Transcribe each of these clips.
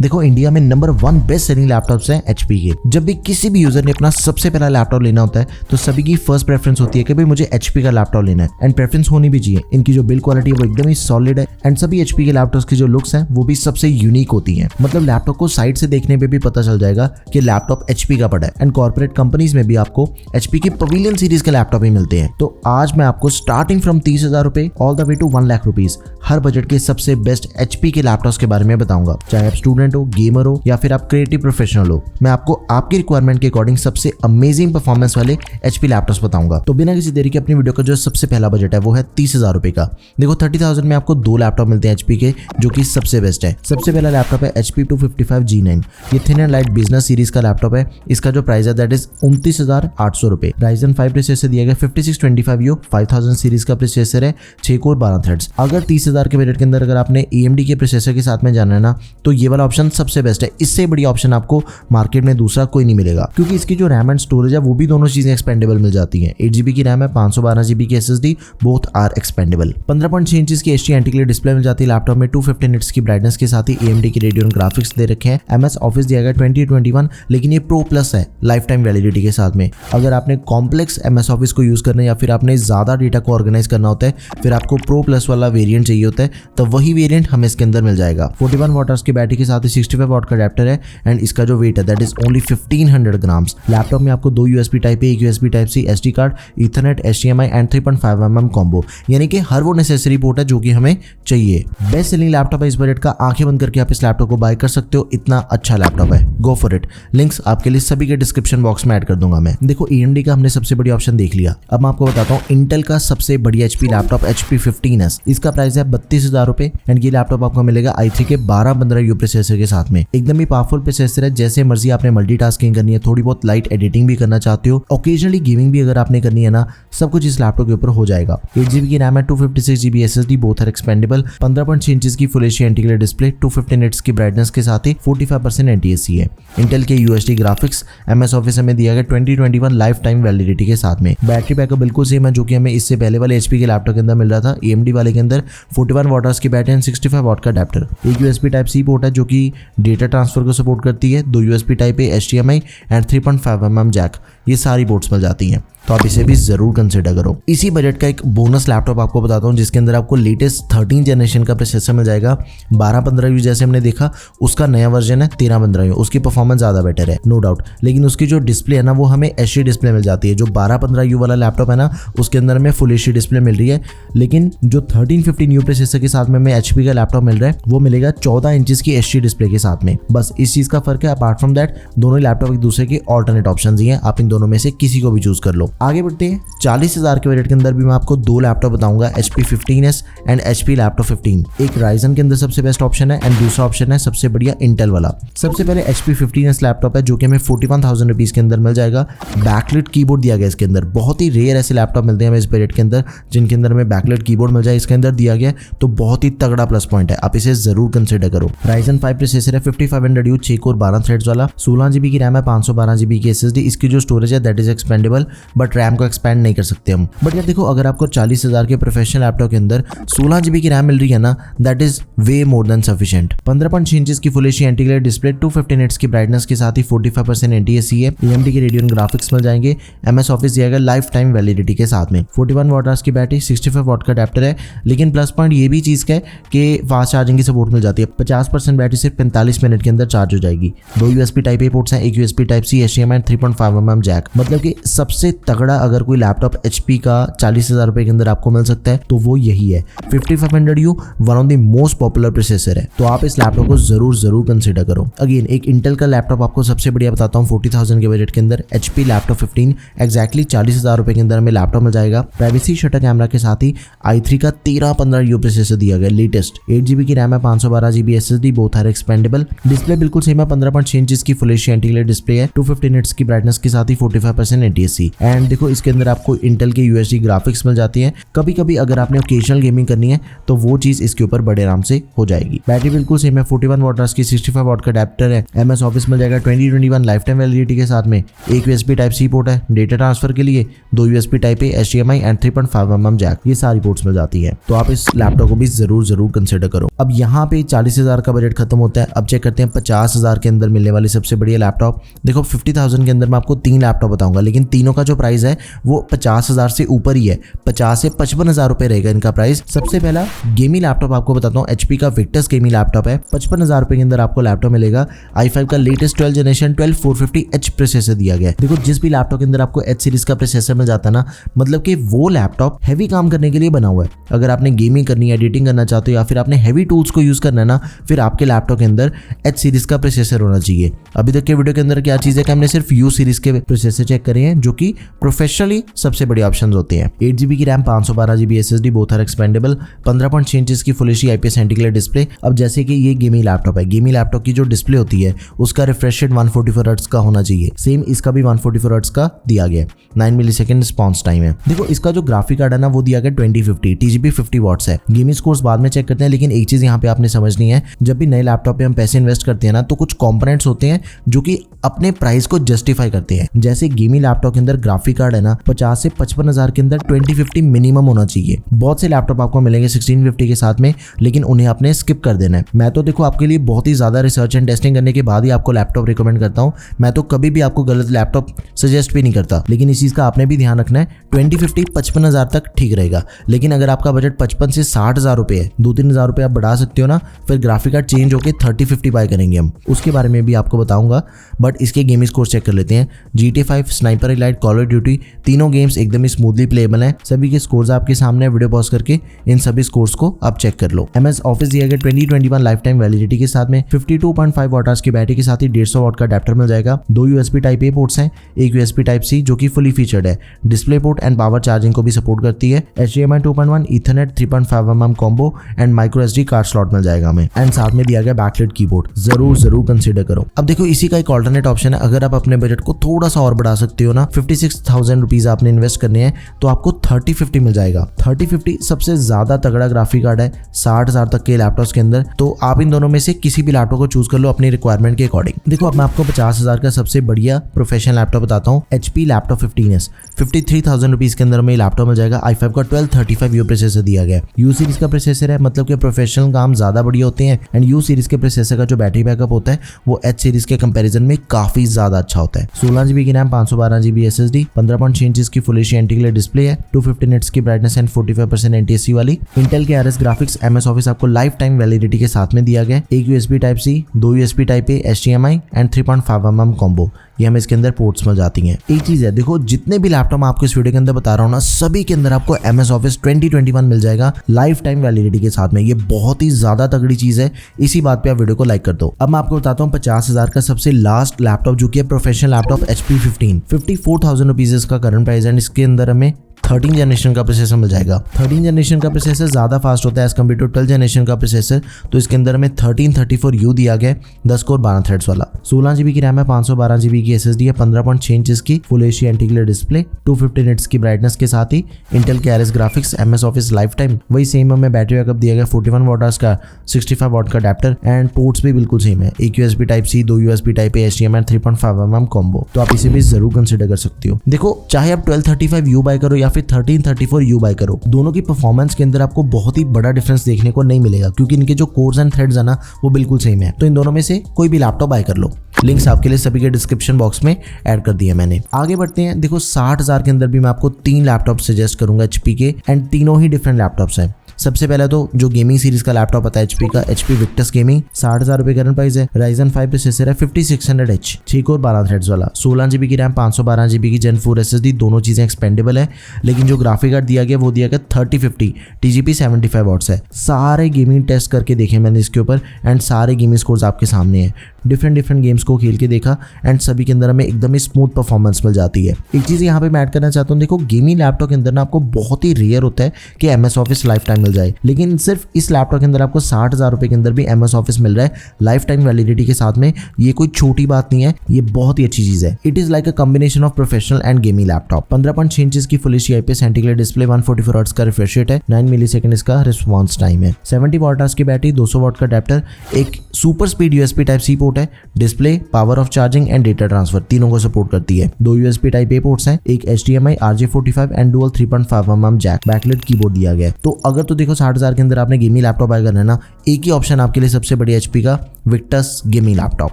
देखो इंडिया में number 1 best selling laptops हैं HP के। जब भी किसी भी यूजर ने अपना सबसे पहला लैपटॉप लेना होता है तो सभी की फर्स्ट प्रेफरेंस होती है कि भाई मुझे HP का लैपटॉप लेना है, एंड प्रेफरेंस होनी भी चाहिए। इनकी जो बिल्ड क्वालिटी है वो एकदम ही सॉलिड है, एंड सभी HP के लैपटॉप्स की जो लुक्स हैं वो भी सबसे यूनिक होती हैं। मतलब लैपटॉप को साइड से देखने पे भी पता चल जाएगा कि लैपटॉप HP का पड़ा है। एंड कॉर्पोरेट कंपनीज में भी आपको HP की पवेलियन सीरीज के लैपटॉप ही मिलते हैं। तो आज मैं आपको स्टार्टिंग फ्रॉम 30,000 रुपए all the way to 1 lakh rupees हर बजट के सबसे बेस्ट HP के लैपटॉप्स के बारे में बताऊंगा। चाहे आप स्टूडेंट हो, गेमर हो या फिर आप क्रिएटिव प्रोफेशनल हो, मैं आपको आपकी रिक्वायरमेंट के अकॉर्डिंग सबसे अमेजिंग परफॉर्मेंस वाले HP लैपटॉप्स बताऊंगा। तो बिना किसी देरी के अपनी वीडियो का जो सबसे पहला बजट है वो है 30,000 रुपए का। देखो 30,000 में आपको 2 लैपटॉप मिलते हैं HP के, जो कि सबसे बेस्ट है। सबसे पहला लैपटॉप है HP 255 G9। ये thin and light business series का लैपटॉप है। इसका जो प्राइस है दैट इज 29,800 रुपए। Ryzen 5 प्रोसेसर दिया गया 5625U 5000 सीरीज का प्रोसेसर है, 6 कोर 12 थ्रेड्स। अगर 30,000 के बजट के अंदर अगर आपने AMD के प्रोसेसर के साथ में जाना है ना, तो ये वाला ऑप्शन सबसे बेस्ट है। इससे बड़ी ऑप्शन आपको मार्केट में दूसरा कोई नहीं मिलेगा, क्योंकि इसकी जो रैम एंड स्टोरेज है वो भी दोनों चीजें एक्सपेंडेबल मिल जाती हैं। 8GB की रैम है, 512GB की SSD, both are expandable. 15.6 inch की HD एंटी-ग्लेयर डिस्प्ले मिल जाती है लैपटॉप में, 250 निट्स की ब्राइटनेस के साथ ही AMD की रेडियन ग्राफिक्स दे रखे हैं। MS ऑफिस दिया गया 2021, लेकिन ये प्रो प्लस है लाइफ टाइम वैलिडिटी के साथ में। अगर आपने कॉम्प्लेक्स MS ऑफिस को यूज करना है या फिर आपने ज्यादा डेटा को ऑर्गेनाइज करना होता है, फिर आपको प्रो प्लस वाला वेरिएंट चाहिए होता है, तो वही वेरिएंट हमें इसके अंदर मिल जाएगा। 41 वाट की बैटरी के साथ ही 65 वाट का अडेप्टर है, एंड इसका जो वेट है that is only 1500 grams. Laptop में आपको 2 USB type A, 1 USB type C, SD card, ethernet, HDMI and 3.5mm combo, यानी कि हर वो नेसेसरी पोर्ट है जो कि हमें चाहिए। बेस्ट सेलिंग लैपटॉप है इस बजट का। आंखें बंद करके आप इस लैपटॉप को बाय कर सकते हो, इतना अच्छा लैपटॉप है। Go for it. लिंक्स आपके लिए सभी के डिस्क्रिप्शन बॉक्स में ऐड कर दूंगा मैं। देखो AMD का हमने सबसे बड़ी ऑप्शन देख लिया, अब मैं आपको बताता हूँ इंटेल का सबसे बढ़िया HP लैपटॉप HP 15S। इसका प्राइस है 32,000 रुपए, एंड ये लैपटॉप आपको मिलेगा i3 के 1215U प्रोसेसर के साथ में। एकदम ही पावरफुल प्रोसेसर है। जैसे मर्जी आपने मल्टीटास्किंग करनी है, थोड़ी बहुत लाइट एडिटिंग भी करना चाहते हो, ओकेजनली गेमिंग भी अगर आपने करनी है ना, सब कुछ इस लैपटॉप के ऊपर हो जाएगा। 8GB की रैम है, 256GB SSD, both are expandable. 15.6 inch की full HD anti glare display, 250 nits की ब्राइटनेस के साथ ही 45% NTSC है। इंटेल के UHD ग्राफिक्स, MS ऑफिस हमें दिया गया 2021 लाइफ टाइम वैलिडिटी के साथ में। बैटरी बैकअप बिल्कुल सेम है जो कि हमें इससे पहले वाले HP के लैपटॉप के अंदर मिल रहा था। AMD वाले के अंदर 41 वाट की बैटरी एंड 65 वाट का अडेप्टर। एक USB टाइप सी पोर्ट है जो कि डेटा ट्रांसफर को सपोर्ट करती है। 2 USB type A, HDMI and 3.5mm jack, ये सारी पोर्ट्स मिल जाती हैं, तो आप इसे भी जरूर कंसिडर करो। इसी बजट का एक बोनस लैपटॉप आपको बताता हूँ, जिसके अंदर आपको लेटेस्ट 13 जनरेशन का प्रोसेसर मिल जाएगा। 1215U जैसे हमने देखा, उसका नया वर्जन है 1315U। उसकी परफॉर्मेंस ज्यादा बेटर है नो डाउट, लेकिन उसकी जो डिस्प्ले है ना वो हमें HD डिस्प्ले मिल जाती है। जो 1215U वाला लैपटॉप है ना, उसके अंदर हमें फुल HD डिस्प्ले मिल रही है, लेकिन जो 1315U प्रोसेसर के साथ में हमें HP का लैपटॉप मिल रहा है वो मिलेगा 14 इंच की HD डिस्प्ले के साथ में। बस इस चीज का फर्क है। अपार्ट फ्रॉम दैट दोनों लैपटॉप एक दूसरे के ऑल्टरनेट ऑप्शन ही हैं, आप इन दोनों में से किसी को भी चूज कर लो। आगे बढ़ते हैं। 40,000 के बजट के अंदर भी मैं आपको 2 लैपटॉप बताऊंगा, HP 15S and HP laptop 15। एक Ryzen के अंदर सबसे बेस्ट ऑप्शन है, एंड दूसरा ऑप्शन है सबसे बढ़िया इंटेल वाला। सबसे पहले HP 15S लैपटॉप है जो कि हमें 41,000 रुपीज के अंदर मिल जाएगा। बैकलिट कीबोर्ड दिया गया इसके अंदर। बहुत ही रेयर ऐसे लैपटॉप मिलते हैं हमें इस बजट के अंदर जिनके अंदर हमें बैकलिट कीबोर्ड मिल जाए, इसके अंदर दिया गया, तो बहुत ही तगड़ा प्लस पॉइंट है, आप इसे जरूर कंसिडर करो। Ryzen 5 प्रोसेसर है, 5500U, 6 कोर 12 थ्रेड्स वाला, 16GB की रैम है, 512GB की SSD। इसकी जो स्टोरेज है that is expandable, but RAM को एक्सपेंड नहीं कर सकते हम। बट यार देखो, अगर आपको 40,000 के प्रोफेशनल लैपटॉप के अंदर 16GB की रैम मिल रही है ना, that is way more than sufficient. 15.6 inch की full HD anti glare display, 250 nits की ब्राइटनेस के साथ ही 45% NTSC है। AMD के रेडियन ग्राफिक्स मिल जाएंगे। MS ऑफिस दिया गया लाइफ टाइम वैलिडिटी के साथ में। 41 वाट की बैटरी, 65 वाट का अडेप्टर है, लेकिन प्लस पॉइंट ये भी चीज का है कि फास्ट चार्जिंग की सपोर्ट मिल जाती है। 50% बैटरी सिर्फ 45 मिनट के अंदर चार्ज हो जाएगी। 2 USB टाइप ए पोर्ट्स हैं, एक USB type C, HDMI 3.5mm jack. मतलब कि सबसे तगड़ा अगर कोई लैपटॉप HP का 40,000 रुपए के अंदर आपको मिल सकता है तो वो यही है। 5500U one of the most popular processor है, तो आप इस लैपटॉप को जरूर कंसिडर करो। अगेन एक इंटेल का लैपटॉप आपको सबसे बढ़िया बताता हूँ 40,000 के बजट के अंदर, HP लैपटॉप 15 एक्जैक्टली 40,000 रुपए के अंदर हमें लैपटॉप मिल जाएगा। प्राइवेसी शटर कैमरा के साथ ही i3 का 1315U प्रोसेसर दिया गया लेटेस्ट। 8GB की रैम है, 512GB SSD, both are expandable. Display बिल्कुल सेम है, 15.6 इंच की फुल HD एंटी-ग्लेयर डिस्प्ले है, 250 निट्स की ब्राइटनेस के साथ ही 45% NTSC। एंड एंड देखो इसके अंदर आपको इंटेल के यूएसडी ग्राफिक्स मिल जाती है। कभी कभी अगर आपने ओकेजनल गेमिंग करनी है तो वो चीज इसके ऊपर बड़े आराम से हो जाएगी। बैटरी बिल्कुल सेम है, 41 वाट की 65 वाट का अडेप्टर है। एमएस ऑफिस मिल जाएगा 2021 लाइफ टाइम वैलिडिटी के साथ में। एक यूएसबी टाइप सी पोर्ट है डेटा ट्रांसफर के लिए, 2 USB type A, HDMI and 3.5mm jack, ये सारी पोर्ट्स मिल जाती है। तो आप इस लैपटॉप को भी जरूर कंसिडर करो। अब यहाँ पे 40,000 का बजट खत्म होता है। अब चेक करते हैं 50,000 के अंदर मिलने वाली सबसे बढ़िया लैपटॉप। देखो 50,000 के अंदर मैं आपको 3 लैपटॉप बताऊंगा, लेकिन तीनों का जो प्राइस है वो 50,000 से ऊपर ही है। 50 से 55,000 रुपए रहेगा इनका प्राइस। सबसे पहला गेमिंग लैपटॉप आपको बताता हूँ, HP का विक्टस गेमिंग लैपटॉप है। 55,000 रुपए के अंदर आपको लैपटॉप मिलेगा। i5 का लेटेस्ट 12 जनरेशन 12450H प्रोसेसर दिया गया है। देखो जिस भी लैपटॉप के अंदर आपको H सीरीज का प्रोसेसर मिल जाता है ना, मतलब कि वो लैपटॉप हैवी काम करने के लिए बना हुआ है। अगर आपने गेमिंग करनी है, एडिटिंग करना चाहते हो या फिर आपने हैवी टूल्स को यूज करना है ना, फिर आपके लैपटॉप के अंदर H सीरीज का प्रोसेसर होना चाहिए। अभी तक के वीडियो के अंदर क्या चीज है कि हमने सिर्फ U सीरीज के प्रोसेसर चेक करे हैं, जो कि प्रोफेशनली सबसे बड़े ऑप्शन होते हैं। 8GB की RAM, 512GB SSD, both are expandable, 15.6 inch की full HD IPS anti display. अब जैसे कि ये गेमिंग लैपटॉप है, गेमिंग लैपटॉप की जो डिस्प्ले होती है उसका रिफ्रेश रेट 144 हर्ट्ज का होना चाहिए। सेम इसका भी 144 हर्ट्ज का दिया गया है। 9 मिलीसेकंड रिस्पांस टाइम है। देखो इसका जो ग्राफिक कार्ड है ना वो दिया गया 2050 TGP 50 वॉट्स है। गेमिंग स्कोर्स बाद में चेक करते हैं, लेकिन एक चीज यहाँ पे आपने समझनी है, जब भी नए लैपटॉप पे हम पैसे इन्वेस्ट करते हैं ना, तो कुछ कंपोनेंट्स होते हैं जो कि अपने प्राइस को जस्टिफाई करते हैं। जैसे गेमिंग लैपटॉप के अंदर ग्राफिक कार्ड है ना, 50 से 55,000 के अंदर 2050 मिनिमम होना चाहिए। बहुत से लैपटॉप आपको मिलेंगे 1650 के साथ में, लेकिन उन्हें आपने स्किप कर देना है। मैं तो देखो आपके लिए बहुत ही ज्यादा रिसर्च एंड टेस्टिंग करने के बाद ही आपको लैपटॉप रिकमेंड करता हूँ। मैं तो कभी भी आपको गलत लैपटॉप सजेस्ट भी नहीं करता, लेकिन इस चीज का आपने भी ध्यान रखना है। 2050 55,000 तक ठीक रहेगा, लेकिन अगर आपका बजट 55 से 60,000 रुपए है, 2-3 हजार रुपए आप बढ़ा सकते हो ना, फिर ग्राफिक कार्ड चेंज होकर 3050 बाय करेंगे हम, उसके बारे में भी आपको बताऊंगा। बट इसके गेमिंग स्कोर चेक कर लेते हैं। GTA 5, sniper elite, call of duty, तीनों गेम्स एकदम स्मूथली प्लेएबल है। सभी के स्कोर्स आपके सामने, वीडियो पॉज करके इन सभी स्कोर्स को आप चेक कर लो। MS ऑफिस दिया गया 2021 लाइफ टाइम वैलिडिटी के साथ में, 52.5 वाट की बैटरी के साथ ही 150 वाट का अडेप्टर मिल जाएगा। 2 USB टाइप ए पोर्ट्स हैं, एक USB टाइप सी जो कि फुली फीचर्ड है। Display port and power charging को भी सपोर्ट करती है। HDMI 2.1, Ethernet 3.5mm combo and micro SD card slot मिल जाएगा हमें। एंड साथ में दिया गया बैकलाइट कीबोर्ड। जरूर कंसीडर करो। अब देखो इसी का एक ऑल्टरनेट ऑप्शन है, अगर आप अपने बजट को थोड़ा सा और बढ़ा सकते हो ना, 56,000 रुपीज आपने इन्वेस्ट करने हैं, तो आपको 3050 मिल जाएगा। 3050 सबसे ज्यादा तगड़ा ग्राफिक कार्ड है 60,000 तक के लैपटॉप्स के अंदर। तो आप इन दोनों में से किसी भी लैपटॉप को चूज कर लो अपनी रिक्वायरमेंट के अकॉर्डिंग। देखो अब मैं आपको 50,000 का सबसे बढ़िया प्रोफेशनल लैपटॉप बताता हूँ, HP लैपटॉप 15s। 53,000 रुपीज के अंदर में लैपटॉप मिल जाएगा। i5 का 1235U प्रोसेसर दिया गया है। U सीरीज का प्रोसेसर है, मतलब कि प्रोफेशनल काम ज्यादा बढ़िया होते हैं। एंड U सीरीज के प्रोसेसर का जो बैटरी बैकअप होता है वो H सीरीज के कंपैरिजन में काफी ज्यादा अच्छा होता है। 16GB की रैम, 512GB SSD, 15.6 इंच की फुल एचडी एंटी डिस्प्ले है, 250 निट्स की ब्राइटनेस एंड 45% NTSC वाली। इंटेल के RS ग्राफिक्स, MS ऑफिस आपको लाइफ टाइम वैलिडिटी के साथ में दिया गया। एक USB type C, 2 USB type A, HDMI and 3.5mm combo, ये हमें इसके अंदर पोर्ट्स मिल जाती हैं। एक चीज है, देखो जितने भी लैपटॉप मैं आपको इस वीडियो के अंदर बता रहा हूँ ना, सभी के अंदर आपको MS ऑफिस 2021 मिल जाएगा लाइफ टाइम वैलिडिटी के साथ में। ये बहुत ही ज्यादा तगड़ी चीज है, इसी बात पे आप वीडियो को लाइक कर दो। अब मैं आपको बताता हूँ 50,000 का सबसे लास्ट लैपटॉप जो कि है प्रोफेशनल लैपटॉप HP 15, 54,000 रुपीज इसका करंट प्राइस है। इसके अंदर हमें 13 जनरेशन का प्रोसेसर मिल जाएगा। 13 जनरेशन का प्रोसेसर ज्यादा फास्ट होता है एज कम्पेयर टू 12 जनरेशन का प्रोसेसर। तो इसके अंदर हमें 1334U दिया गया है, 10 कोर 12 थ्रेड्स वाला। 16GB की रैम है, 512GB की SSD है, 15.6 इंच की full HD anti display, 250 nits की ब्राइटनेस के साथ ही इंटेल के RS graphics, MS Office life time, वही सेम हमें बैटरी बैकअप दिया गया 41 वाट का 65 वाट का अडेप्टर एंड पोर्ट्स भी बिल्कुल सेम है। एक USB type C, 2 USB type A, HDMI 3.5mm combo. तो आप इसे भी जरूर कंसिडर कर सकते हो। देखो चाहे आप 1235U बाय करो या फिर 1334U बाय करो, दोनों की परफॉर्मेंस के अंदर आपको बहुत ही बड़ा डिफरेंस देखने को नहीं मिलेगा, क्योंकि इनके जो कोर्स एंड थ्रेड्स है ना वो बिल्कुल सेम है। तो इन दोनों में से कोई भी लैपटॉप बाय कर लो। लिंक्स आपके लिए सभी के डिस्क्रिप्शन बॉक्स में ऐड कर दिया मैंने। आगे बढ़ते हैं। देखो 60,000 के अंदर भी मैं आपको 3 लैपटॉप सजेस्ट करूंगा HP के, एंड तीनों ही डिफरेंट लैपटॉप्स हैं। सबसे पहला तो जो गेमिंग सीरीज का लैपटॉप आता है HP का, HP विक्टस गेमिंग, 60,000 रुपए करंट प्राइस है। Ryzen 5 प्रोसेसर है, 5600H, 6 कोर 12 थ्रेड्स वाला, 16GB की रैम, 512GB की Gen 4 SSD, दोनों चीजें एक्सपेंडेबल है। लेकिन जो ग्राफिक कार्ड दिया गया वो दिया गया 3050 TGP 75 वॉट्स है। सारे गेमिंग टेस्ट करके देखे मैंने इसके ऊपर, एंड सारे गेमिंग स्कोर्स आपके सामने है। डिफरेंट गेम्स को खेल के देखा एंड सभी के अंदर हमें एकदम ही स्मूथ परफॉर्मेंस मिल जाती है। एक चीज़ यहाँ पे मैं ऐड करना चाहता हूँ, देखो गेमिंग लैपटॉप के अंदर ना आपको बहुत ही रेयर होता है कि MS ऑफिस लाइफ टाइम मिल जाए, लेकिन सिर्फ इस लैपटॉप के अंदर आपको 60,000 रुपये के अंदर भी MS ऑफिस मिल रहा है लाइफ टाइम वैलिडिटी के साथ में। ये कोई छोटी बात नहीं है, ये बहुत ही अच्छी चीज़ है। It is like a combination of professional and gaming laptop. 15.6 inches की full HD IPS anti display, 144 hertz का रिफ्रेश रेट है, 9 मिलीसेकंड इसका रिस्पॉन्स टाइम है, 70 वॉट आवर्स की बैटरी, 200 वॉट का अडैप्टर, एक super speed USB type C पोर्ट है, display, power of charging and data transfer तीनों को सपोर्ट करती है। 2 USB टाइप A पोर्ट्स हैं, एक HDMI RJ45 and dual 3.5mm jack, backlight keyboard दिया गया है। तो अगर तो देखो 60,000 के अंदर आपने गेमिंग लैपटॉप बाय करना है ना, एक ही ऑप्शन आपके लिए सबसे बड़ी HP का विक्टस गेमिंग लैपटॉप।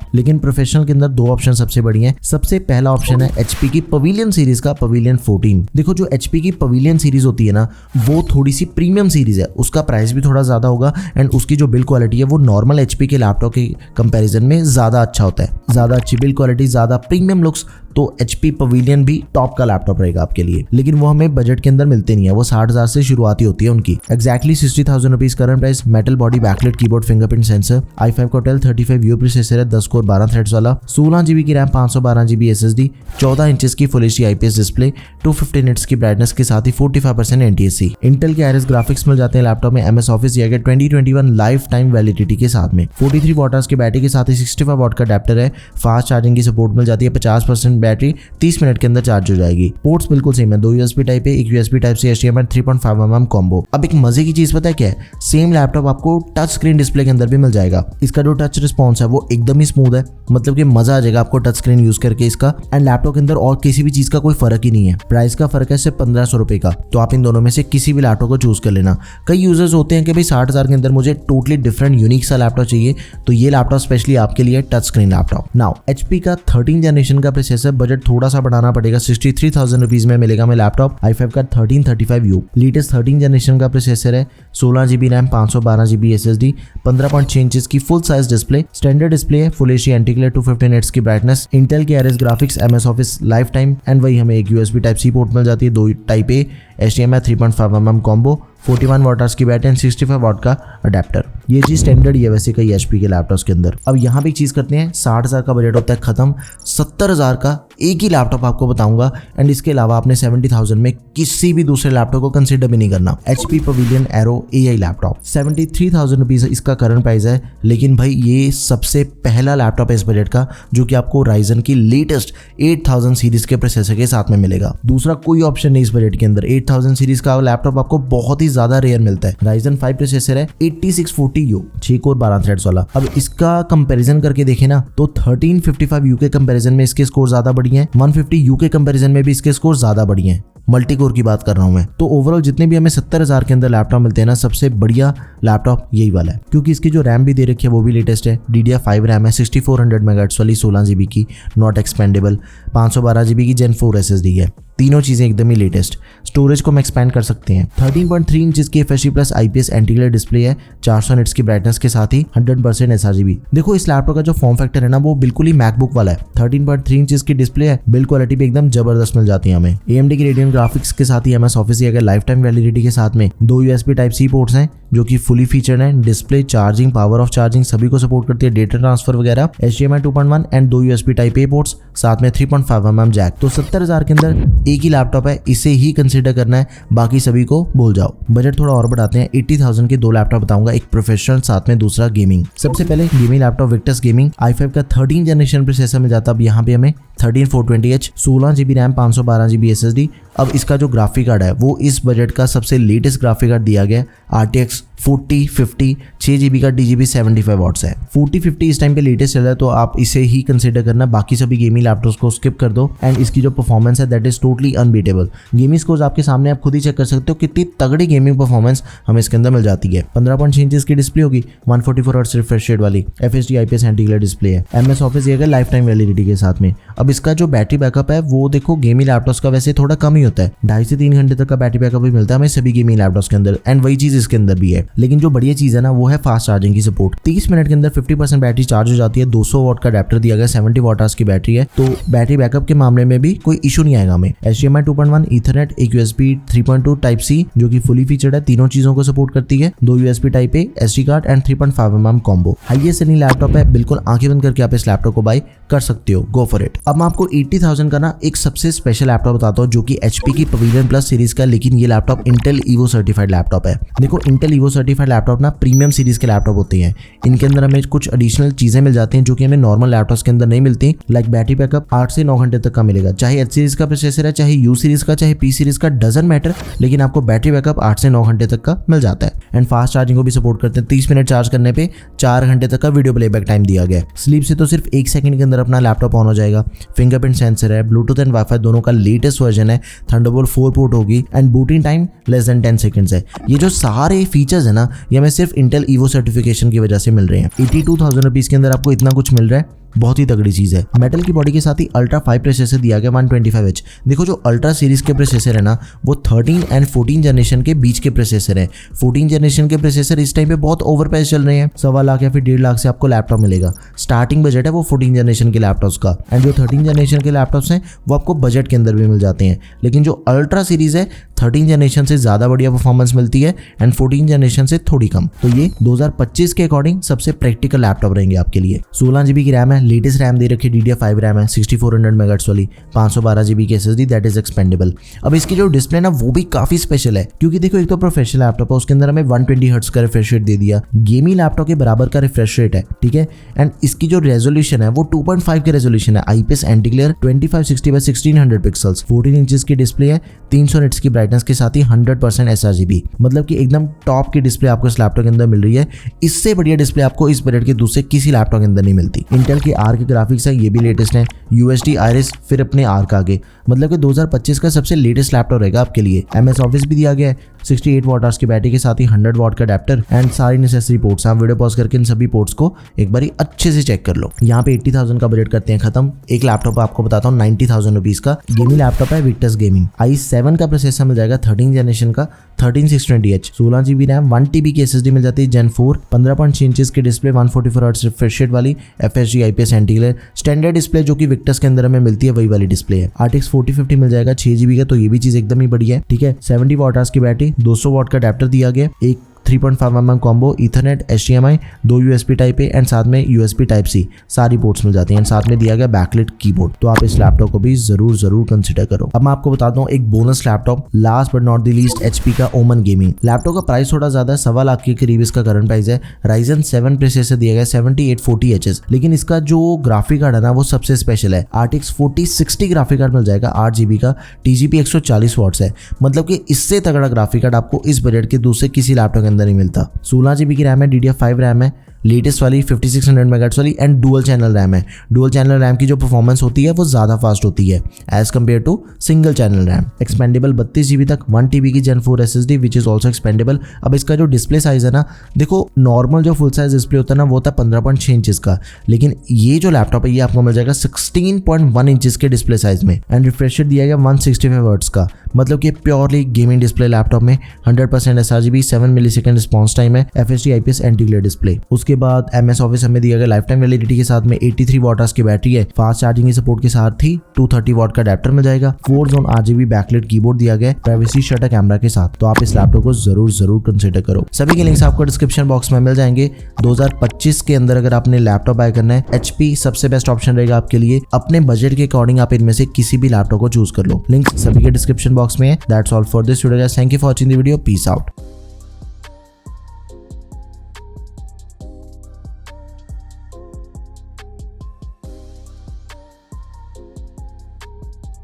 लेकिन प्रोफेशनल के अंदर 2 ऑप्शन सबसे बड़ी हैं। सबसे पहला ऑप्शन है HP की पवेलियन सीरीज का पवेलियन 14। देखो जो HP की पवेलियन सीरीज होती है ना, वो थोड़ी सी प्रीमियम सीरीज है, उसका प्राइस भी थोड़ा ज्यादा होगा एंड उसकी जो बिल्ड क्वालिटी है वो नॉर्मल HP के लैपटॉप के कंपैरिजन में ज्यादा अच्छा होता है। ज्यादा अच्छी बिल्ड क्वालिटी, ज्यादा प्रीमियम लुक्स, तो HP पवेलियन भी टॉप का लैपटॉप रहेगा आपके लिए। लेकिन वो हमें बजट के अंदर मिलते नहीं है, वो 60,000 से शुरुआती होती है उनकी। Exactly 60,000 rupees current price. Metal body, backlight keyboard, fingerprint sensor, i5 Cortel 35U processor है, 10 कोर 12 थ्रेड्स वाला, 16 GB की रैम, 512 GB SSD, 14 इंचेस की full HD IPS display, 250 nits की ब्राइटनेस के साथ ही 45% NTSC। इंटेल के Iris ग्राफिक्स मिल जाते हैं लैपटॉप में। MS ऑफिस दिया गया 2021 लाइफ टाइम वैलिडिटी के साथ में। 43 वॉट आवर्स की बैटरी के साथ ही 65 वॉट का अडैप्टर है। फास्ट चार्जिंग की सपोर्ट मिल जाती है, 50% बैटरी 30 मिनट के अंदर चार्ज हो जाएगी। पोर्ट्स बिल्कुल सेम है, 2 USB टाइप A, एक USB type C, HDMI 3.5mm combo. अब एक मजे की चीज पता है क्या है, सेम लैपटॉप आपको टच स्क्रीन डिस्प्ले के अंदर भी मिल जाएगा। इसका जो टच रिस्पॉन्स है वो एकदम ही स्मूथ है, मतलब कि मजा आ जाएगा आपको टच स्क्रीन यूज करके इसका। एंड लैपटॉप के अंदर और किसी भी चीज का कोई फर्क ही नहीं है। प्राइस का फर्क है सिर्फ 1500 रुपए का। तो आप इन दोनों में से किसी भी लैपटॉप को चूज कर लेना। कई यूजर्स होते हैं कि भाई 60,000 के अंदर मुझे टोटली डिफरेंट यूनिक सा लैपटॉप चाहिए, तो ये लैपटॉप स्पेशली आपके लिए touch screen laptop. Now HP का 13 जनरेशन का प्रोसेसर, बजट थोड़ा सा बढ़ाना पड़ेगा, 63,000 रुपीज में मिलेगा हमें लैपटॉप। i5 का 1335U लेटेस्ट 13 जनरेशन का प्रोसेसर है, 16 GB RAM, 512 GB SSD, 15.6 inches की full size display, standard display है, फुल एचडी एंटी-ग्लेयर, 250 निट्स की ब्राइटनेस, इंटेल के Iris graphics, MS Office lifetime and वही हमें एक USB टाइप C पोर्ट मिल जाती है, 2 type A, HDMI 3.5mm combo, 41 watt hours की बैटरी एंड 65 वॉट का अडैप्टर। ये चीज स्टैंडर्ड ही है वैसे कई HP के लैपटॉप्स के अंदर। अब यहाँ पे एक चीज करते हैं, 60,000 का बजट होता है खत्म, 70,000 का एक ही लैपटॉप आपको बताऊंगा एंड इसके अलावा आपने 70,000 में किसी भी दूसरे लैपटॉप को कंसिडर भी नहीं करना। HP pavilion arrow AI laptop 73,000 rupees इसका करंट प्राइस है, लेकिन भाई ये सबसे पहला लैपटॉप है इस बजट का जो कि आपको Ryzen की लेटेस्ट 8000 सीरीज के प्रोसेसर के साथ में मिलेगा। दूसरा कोई ऑप्शन नहीं इस बजट के अंदर। 8000 सीरीज का लैपटॉप आपको बहुत ही ज्यादा रेयर मिलता है। Ryzen 5 प्रोसेसर है, 8640U, 6 कोर 12 थ्रेड्स वाला। अब इसका कंपैरिजन करके देखें ना तो 1355U के कंपैरिजन में इसके स्कोर ज्यादा बढ़िया है, 150U के कंपैरिजन में भी इसके स्कोर ज्यादा बढ़िया है। मल्टी कोर की बात कर रहा हूं मैं। तो ओवरऑल जितने भी हमें 70,000 के अंदर लैपटॉप मिलते हैं ना, सबसे बढ़िया लैपटॉप यही वाला है, क्योंकि इसकी जो रैम भी दे रखी है वो भी लेटेस्ट है। DDR5 रैम है, 6400 MHz वाली, 16 GB की, नॉट एक्सपेंडेबल, 512 GB की Gen 4 SSD है। तीनों चीजें एकदम ही लेटेस्ट। स्टोरेज को हम एक्सपैंड कर सकते हैं। 13.3 इंचेस की FHD plus IPS anti-glare display है, 400 निट्स की ब्राइटनेस के साथ ही 100% sRGB। देखो इस लैपटॉप का जो फॉर्म फैक्टर है ना वो बिल्कुल ही मैकबुक वाला है। 13.3 इंचेस की डिस्प्ले है, बिल्ड क्वालिटी भी एकदम जबरदस्त मिल जाती है हमें। AMD की रेडियन ग्राफिक्स के साथ ही MS ऑफिस अगर लाइफ टाइम वैलिडिटी के साथ में 2 USB टाइप C पोर्ट्स हैं जो कि फुली फीचर्ड है। Display, charging, power of charging सभी को सपोर्ट करती है, डेटा ट्रांसफर वगैरह, HDMI 2.1 and 2 USB type A ports, साथ में 3.5mm जैक। तो 70,000 के अंदर एक ही लैपटॉप है, इसे ही कंसीडर करना है, बाकी सभी को भूल जाओ। बजट थोड़ा और बढ़ाते हैं, 80,000 के 2 लैपटॉप बताऊंगा, एक प्रोफेशनल साथ में दूसरा गेमिंग। सबसे पहले gaming laptop Victus gaming, i5 का 13 जनरेशन प्रोसेसर मिल जाता है। अब यहाँ पे हमें 13420H, 16 GB RAM, 512 GB SSD। अब इसका जो ग्राफिक कार्ड है वो इस बजट का सबसे लेटेस्ट ग्राफिक कार्ड दिया गया, RTX 4050, 6 GB का DGB 75 वॉट्स है। 4050 इस टाइम पे लेटेस्ट चल रहा है, तो आप इसे ही कंसीडर करना, बाकी सभी गेमिंग लैपटॉप्स को स्किप कर दो। एंड इसकी जो परफॉर्मेंस है that is totally unbeatable. Gaming scores आपके सामने, आप खुद ही चेक कर सकते हो कितनी तगड़ी गेमिंग परफॉर्मेंस हमें इसके अंदर मिल जाती है। 15.6 इंचेस की डिस्प्ले होगी, 144 हर्ट्ज रिफ्रेश रेट वाली, FHD IPS एंटी-ग्लेयर डिस्प्ले है। MS ऑफिस ये लाइफ टाइम वैलिडिटी के साथ में। अब अब इसका जो बैटरी बैकअप है वो देखो गेमिंग लैपटॉप्स का वैसे थोड़ा कम ही होता है, 2.5 से 3 घंटे तक का बैटरी बैकअप भी मिलता है हमें सभी गेमिंग लैपटॉप्स के अंदर, एंड वही चीज इसके अंदर भी है। लेकिन जो बढ़िया चीज है ना वो है फास्ट चार्जिंग की सपोर्ट। 30 मिनट के अंदर 50% बैटरी चार्ज हो जाती है। 200 वाट का अडेप्टर दिया गया, 70 वाट आवर्स की बैटरी है, तो बैटरी बैकअप के मामले में भी कोई इशू नहीं आएगा हमें। HDMI 2.1, ईथरनेट, एक USB 3.2 टाइप C जो कि फुली फीचर्ड है, तीनों चीजों को सपोर्ट करती है। 2 USB type A, SD card and 3.5mm combo. Highest selling laptop है, बिल्कुल आंखें बंद करके आप इस लैपटॉप को बाय कर सकते हो, गो फॉर इट। अब मैं आपको 80,000 का ना एक सबसे स्पेशल लैपटॉप बताता हूँ जो कि HP की पवेलियन प्लस सीरीज का, लेकिन ये laptop Intel evo certified laptop है। देखो इंटेल ईवो सर्टिफाइड लैपटॉप ना प्रीमियम सीरीज के लैपटॉप होते हैं, इनके अंदर हमें कुछ एडिशनल चीजें मिल जाती हैं जो कि हमें नॉर्मल लैपटॉप्स के अंदर नहीं मिलती। लाइक बैटरी बैकअप 8 से 9 घंटे तक का मिलेगा, चाहे H सीरीज का प्रोसेसर है, चाहे U सीरीज का, चाहे P सीरीज का, डजंट मैटर, लेकिन आपको बैटरी बैकअप 8 से 9 घंटे तक का मिल जाता है। एंड फास्ट चार्जिंग को भी सपोर्ट करते हैं, 30 मिनट चार्ज करने पे 4 घंटे तक का वीडियो प्लेबैक टाइम दिया गया है। स्लीप से तो सिर्फ 1 सेकंड के अंदर अपना लैपटॉप ऑन हो जाएगा। फिंगरप्रिंट सेंसर है, ब्लूटूथ एंड वाईफाई दोनों का लेटेस्ट वर्जन है, थंडरबोल्ट 4 पोर्ट होगी and booting time less than 10 seconds है। ये जो सारे फीचर्स है ना ये हमें सिर्फ इंटेल ईवो सर्टिफिकेशन की वजह से मिल रहे हैं। 82,000 रुपीज के अंदर आपको इतना कुछ मिल रहा है, बहुत ही तगड़ी चीज है। मेटल की बॉडी के साथ ही अल्ट्रा 5 प्रोसेसर दिया गया 125H। देखो जो अल्ट्रा सीरीज के प्रोसेसर है ना वो 13 एंड 14 जनरेशन के बीच के प्रोसेसर है। 14 जनरेशन के प्रोसेसर इस टाइम पे बहुत ओवर प्राइस चल रहे हैं, 1.25 लाख या फिर 1.5 लाख से आपको लैपटॉप मिलेगा। स्टार्टिंग बजट है वो 14 जनरेशन के लैपटॉप्स का, एंड जो 13 जनरेशन के लैपटॉप्स हैं वो आपको बजट के अंदर भी मिल जाते हैं। लेकिन जो अल्ट्रा सीरीज है 13 जनरेशन से ज्यादा बढ़िया परफॉर्मेंस मिलती है एंड 14 जनरेशन से थोड़ी कम। तो ये 2025 के अकॉर्डिंग सबसे प्रैक्टिकल लैपटॉप रहेंगे आपके लिए। 16 GB की रैम है, लेटेस्ट रैम दे रखी DDR5 रैम है, 6400 MHz वाली, 512 GB की SSD दैट इज एक्सपेंडेबल। अब इसकी जो डिस्प्ले ना वो भी काफी स्पेशल है, क्योंकि देखो एक तो प्रोफेशनल लैपटॉप है, उसके अंदर हमें 120 हर्ट्ज का रिफ्रेश रेट दे दिया, गेमिंग लैपटॉप के बराबर का रिफ्रेश रेट है, ठीक है। एंड इसकी जो रेजोल्यूशन है वो 2.5 के रेजोल्यूशन है, IPS anti glare 2560x1600 pixels, 14 inches की डिस्प्ले है, 300 निट्स की ब्राइटनेस के साथ ही 100% sRGB, मतलब कि एकदम टॉप की डिस्प्ले आपको इस लैपटॉप के अंदर मिल रही है। इससे बढ़िया डिस्प्ले आपको इस बजट के दूसरे किसी लैपटॉप के अंदर नहीं मिलती। इंटेल के आर के ग्राफिक्स है, ये भी लेटेस्ट है, UHD Iris फिर अपने आर्क आगे, मतलब कि 2025 का सबसे लेटेस्ट लैपटॉप रहेगा आपके लिए। MS ऑफिस भी दिया गया है, 68 वाट आवर्स की बैटरी के साथ ही 100 वाट का अडेप्टर एंड सारी नेसेसरी पोर्ट्स। आप वीडियो पॉज करके इन सभी पोर्ट्स को एक बार अच्छे से चेक कर लो। यहाँ पे 80,000 का बजट करते हैं खत्म। एक लैपटॉप आपको बताता हूँ 90,000 रुपीज का गेमिंग लैपटॉप है, विक्टस गेमिंग। i7 का प्रोसेसर मिल जाएगा 13 जनरेशन का, 13620H, 16 GB रैम, 1 TB की SSD मिल जाती है Gen 4, 15.6 इंचेस की डिस्प्ले, 144 हर्ट्ज रिफ्रेश रेट वाली, FHD IPS anti glare, standard display जो कि विक्टस के अंदर हमें मिलती है वही वाली डिस्प्ले है। RTX 4050 मिल जाएगा 6 GB का, तो ये भी चीज एकदम ही बढ़िया है, ठीक है। 70 वाट आवर्स की बैटरी, 200 वाट का अडेप्टर दिया गया, एक 3.5mm combo, Ethernet, HDMI, 2 USB type A and साथ में USB टाइप C, सारी पोर्ट्स मिल जाती हैं। साथ में दिया गया बैकलिट कीबोर्ड। तो आप इस लैपटॉप को भी जरूर कंसिडर करो। अब मैं आपको बताता हूँ एक bonus laptop, last but not the least, HP का ओमन गेमिंग। लैपटॉप का प्राइस थोड़ा ज्यादा है, 1.25 लाख के करीब इसका करंट प्राइस है। Ryzen 7 प्रोसेसर दिया गया 7840H, लेकिन इसका जो ग्राफिक कार्ड है ना वो सबसे स्पेशल है। RTX 4060 ग्राफिक कार्ड मिल जाएगा 8 GB का, TGP 140 वॉट्स है, मतलब कि इससे तगड़ा ग्राफिक कार्ड आपको इस बजट के दूसरे किसी लैपटॉप के अंदर नहीं मिलता। 16 GB की रैम है, DDR5 रैम है, लेटेस्ट वाली 5600 MHz वाली एंड डुअल चैनल रैम है। डुअल चैनल रैम की जो परफॉर्मेंस होती है वो ज्यादा फास्ट होती है as compare to single channel RAM. Expandable 32 GB तक, 1 TB की Gen 4 SSD which is also expandable. अब इसका जो डिस्प्ले साइज है ना, देखो नॉर्मल जो फुल साइज डिस्प्ले होता है ना वो होता है 15.6 इंचेस का, लेकिन ये जो लैपटॉप है ये आपको मिल जाएगा 16.1 इंचेस के डिस्प्ले साइज में एंड रिफ्रेश रेट दिया गया 165 हर्ट्ज का, मतलब कि प्योरली गेमिंग डिस्प्ले लैपटॉप में 100% sRGB, 7 मिलीसेकंड रिस्पॉन्स टाइम है, FHD IPS anti glare display. उसके बाद MS ऑफिस हमें दिया गया लाइफ टाइम वैलिडिटी के साथ में, 83 वाट आवर्स की बैटरी है, फास्ट चार्जिंग की सपोर्ट के साथ ही 230 वाट का अडेप्टर मिल जाएगा, 4 जोन RGB बैकलिट कीबोर्ड दिया गया, प्राइवेसी शटर कैमरा के साथ। तो आप इस लैपटॉप को जरूर कंसिडर करो। सभी के लिंक्स आपको डिस्क्रिप्शन बॉक्स में मिल जाएंगे। 2025 के अंदर अगर आपने लैपटॉप बाय करना है, HP सबसे बेस्ट ऑप्शन रहेगा आपके लिए। अपने बजट के अकॉर्डिंग आप इनमें से किसी भी लैपटॉप को चूज कर लो, लिंक सभी के डिस्क्रिप्शन बॉक्स में है। That's all for this video guys, thank you for watching the video, peace out.